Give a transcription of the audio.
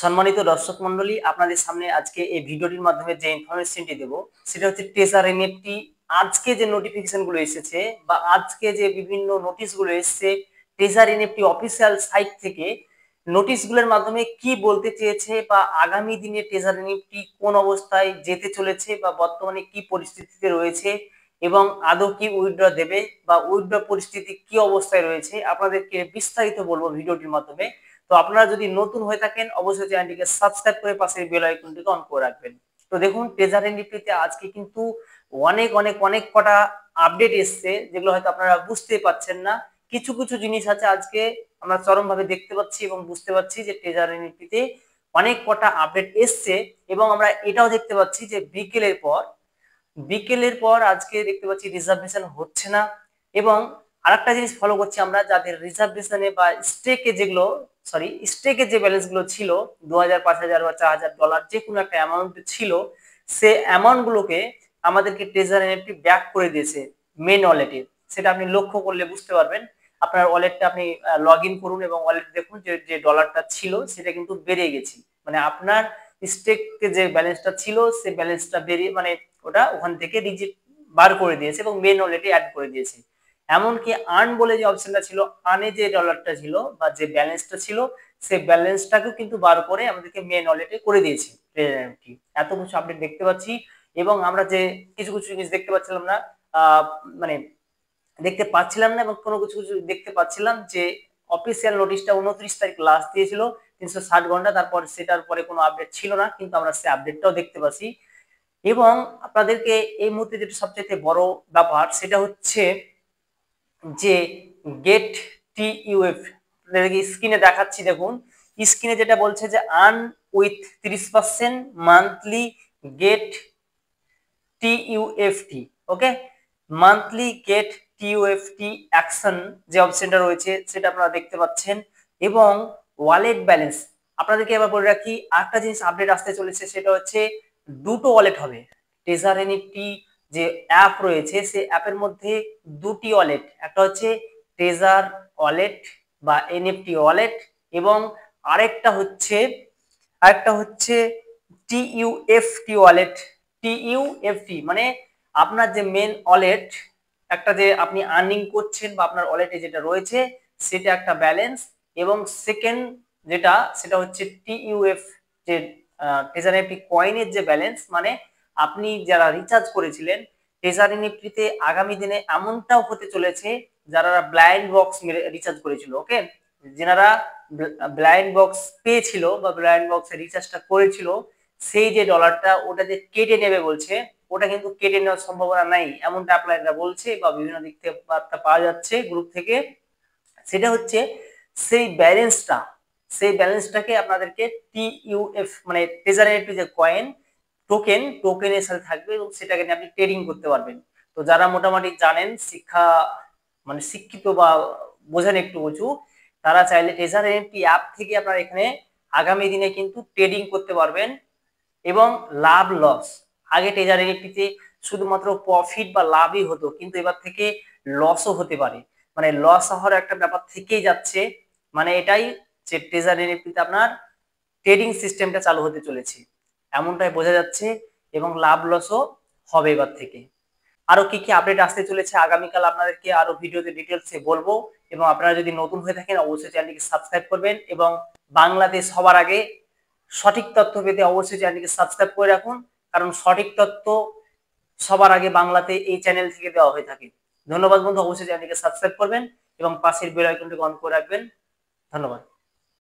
সম্মানিত দর্শক মন্ডলী, আপনাদের সামনে আজকে এই ভিডিওটির মাধ্যমে যে ইনফরমেশনটি দেব সেটা হচ্ছে ট্রেজার এনএফটি। আজকে যে নোটিফিকেশন গুলো এসেছে বা আজকে যে বিভিন্ন নোটিশ গুলো এসেছে ট্রেজার এনএফটি অফিসিয়াল সাইট থেকে, নোটিশ গুলোর মাধ্যমে কি বলতে চেয়েছে বা আগামী দিনে ট্রেজার এনএফটি কোন অবস্থায় যেতে চলেছে বা বর্তমানে কি পরিস্থিতিতে রয়েছে এবং আদৌ কি উইথড্র দেবে বা উইথড্র পরিস্থিতি কি অবস্থায় রয়েছে আপনাদেরকে বিস্তারিত বলবো ভিডিওটির মাধ্যমে। তো আপনারা যদি নতুন হয়ে থাকেন অবশ্যই চ্যানেলটিকে সাবস্ক্রাইব করে পাশের বেল আইকনটিকে অন করে রাখবেন। তো দেখুন, ট্রেজার এনএফটিতে আজকে কিন্তু অনেক অনেক অনেক কটা আপডেট এসছে, যেগুলো হয়তো আপনারা বুঝতে পারছেন না। কিছু কিছু জিনিস আছে আজকে আমরা চরমভাবে দেখতে পাচ্ছি এবং বুঝতে পারছি যে ট্রেজার এনএফটিতে অনেক কটা আপডেট এসছে। এবং আমরা এটাও দেখতে পাচ্ছি যে বিকেলের পর আজকে দেখতে পাচ্ছি রিজার্ভেশন হচ্ছে না। এবং আরেকটা জিনিস ফলো করছি আমরা, যাদের রিজার্ভেশনে বা স্টেকে যে ব্যালেন্স গুলো ছিল 2000, 5000 বা $4000 যে কোনো একটা অ্যামাউন্ট ছিল, সে অ্যামাউন্ট গুলোকে আমাদেরকে ট্রেজার এনএফটি ব্যাক করে দিয়েছে মেন ওয়ালেটে। সেটা আপনি লক্ষ্য করলে বুঝতে পারবেন। আপনার ওয়ালেটটা আপনি লগ ইন করুন এবং ওয়ালেট দেখুন যে যে ডলারটা ছিল সেটা কিন্তু বেড়ে গেছে। মানে আপনার স্টেকে যে ব্যালেন্সটা ছিল সে ব্যালেন্সটা বেরিয়ে, মানে ওটা ওখান থেকে রিজিট বার করে দিয়েছে এবং মেন ওয়ালেটে অ্যাড করে দিয়েছে। এমনকি আর্ন বলে যে অপশনটা ছিল, আর্নে যে ডলারটা ছিল বা যে ব্যালেন্সটা ছিল সেই ব্যালেন্সটাকেও কিন্তু বার করে আমাদেরকে মেন ওয়ালেটে করে দিয়েছে। এত কিছু আপডেট দেখতে পাচ্ছি এবং আমরা যে কিছু কিছু জিনিস দেখতে পাচ্ছিলাম না, মানে দেখতে পাচ্ছিলাম না এবং কোনো কিছু কিছু দেখতে পাচ্ছিলাম যে অফিসিয়াল নোটিশটা 29 তারিখ লাস্ট দিয়েছিল 360 ঘন্টা, তারপর সেটার পরে কোনো আপডেট ছিল না, কিন্তু আমরা সেই আপডেটটাও দেখতে পাচ্ছি। এবং আপনাদেরকে এই মুহূর্তে যেটা সবচেয়ে বড় ব্যাপার সেটা হচ্ছে যে গেট টিইউএফ, স্ক্রিনে দেখাচ্ছি দেখুন। স্ক্রিনে যেটা বলছে যে earn with 30% monthly get TUFT. Okay, monthly get TUFT action যে অপশনটা রয়েছে সেটা আপনারা দেখতে পাচ্ছেন। এবং ওয়ালেট ব্যালেন্স আপনাদেরকে এবার বলে রাখি, আরেকটা জিনিস আপডেট আসতে চলেছে সেটা হচ্ছে দুটো ওয়ালেট হবে। ট্রেজার এনএফটি যে অ্যাপ রয়েছে সেই অ্যাপের মধ্যে দুটি ওয়ালেট, একটা হচ্ছে ট্রেজার ওয়ালেট বা এনএফটি ওয়ালেট এবং আরেকটা হচ্ছে টিইউএফটি ওয়ালেট। টিইউএফটি মানে আপনার যে মেন ওয়ালেট, একটা যে আপনি আর্নিং করছেন বা আপনার ওয়ালেটে যেটা রয়েছে সেটা একটা ব্যালেন্স, এবং সেকেন্ড সেটা হচ্ছে টিইউএফ, যে ট্রেজার এনএফটি কয়েনের যে ব্যালেন্স, মানে আপনি যারা রিচার্জ করেছিলেন ট্রেজার এনএফটিতে আগামী দিনে এমনটাও হতে চলেছে যারা ব্লাইন্ড বক্স রিচার্জ করেছিল, ওকে, যারা ব্লাইন্ড বক্স পেয়েছিল বা ব্লাইন্ড বক্সে রিচার্জটা করেছিল, সেই যে ডলারটা ওটা যে কেটে নেবে বলছে, ওটা কিন্তু কেটে নেওয়ার সম্ভাবনা নাই এমনটা অ্যাপ্লাইয়াররা বলছে বা বিভিন্ন দিক থেকে বার্তা পাওয়া যাচ্ছে গ্রুপ থেকে। সেটা হচ্ছে সেই ব্যালেন্সটাকে আপনাদেরকে টিইউএফ মানে ট্রেজার এনএফটি যে কয়েন টোকেনের সাথে থাকবে এবং সেটাকে নিয়ে আপনি ট্রেডিং করতে পারবেন। তো যারা মোটামুটি জানেন, মানে শিক্ষিত বা বোঝেন একটু উঁচু, তারা চাইলে ট্রেজার এনএফটি অ্যাপ থেকে আপনারা এখানে আগামী দিনে কিন্তু ট্রেডিং করতে পারবেন এবং লাভ লস। আগে ট্রেজার এনএফটিতে শুধুমাত্র প্রফিট বা লাভই হতো, কিন্তু এবার থেকে লসও হতে পারে, মানে লস হওয়ার একটা ব্যাপার থেকেই যাচ্ছে। মানে এটাই যে ট্রেজার এনএফটিতে আপনার ট্রেডিং সিস্টেমটা চালু হতে চলেছে এমনটাই বোঝা যাচ্ছে, এবং লাভ লসও হবে এবার থেকে। আরো কি কি আপডেট আসতে চলেছে আগামীকাল আপনাদেরকে আরো ভিডিওতে ডিটেলসে বলবো। এবং আপনারা যদি নতুন হয়ে থাকেন অবশ্যই চ্যানেলটিকে সাবস্ক্রাইব করবেন এবং বাংলাতে সবার আগে সঠিক তথ্য পেতে অবশ্যই চ্যানেলটিকে সাবস্ক্রাইব করে রাখুন, কারণ সঠিক তথ্য সবার আগে বাংলাতে এই চ্যানেল থেকে দেওয়া হয়ে থাকে। ধন্যবাদ বন্ধু, অবশ্যই চ্যানেলটিকে সাবস্ক্রাইব করবেন এবং পাশের বেল আইকনটি অন করে রাখবেন। ধন্যবাদ।